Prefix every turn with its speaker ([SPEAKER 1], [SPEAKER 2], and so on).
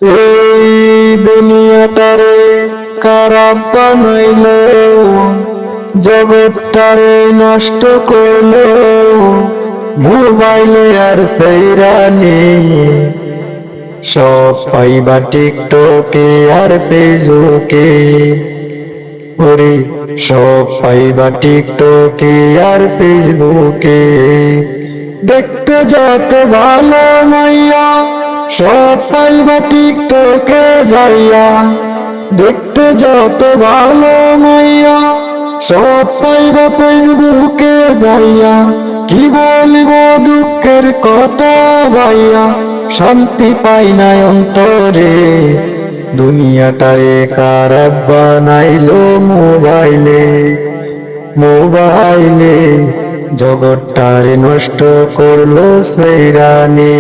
[SPEAKER 1] এই দুনিয়াটারে খারাপ বানাইলো, জগৎটারে নষ্ট করলো মোবাইলে আর সেইরানি। সব পাইবা টিকটকে আর ফেসবুকে, ওরে সব পাইবা টিকটকে আর ফেসবুকে। দেখতে যত ভালো মাইয়া সব পাইবা টিকটকে যাইয়া, দেখতে যত ভালো মাইয়া সব পাইবা ফেসবুকে যাইয়া। কি বলিব দুঃখের কথা ভাইয়া, শান্তি পাই না অন্তরে। দুনিয়াটারে খারাপ বানাইলো মোবাইলে, মোবাইলে জগৎটারে নষ্ট করলো সেইরানি।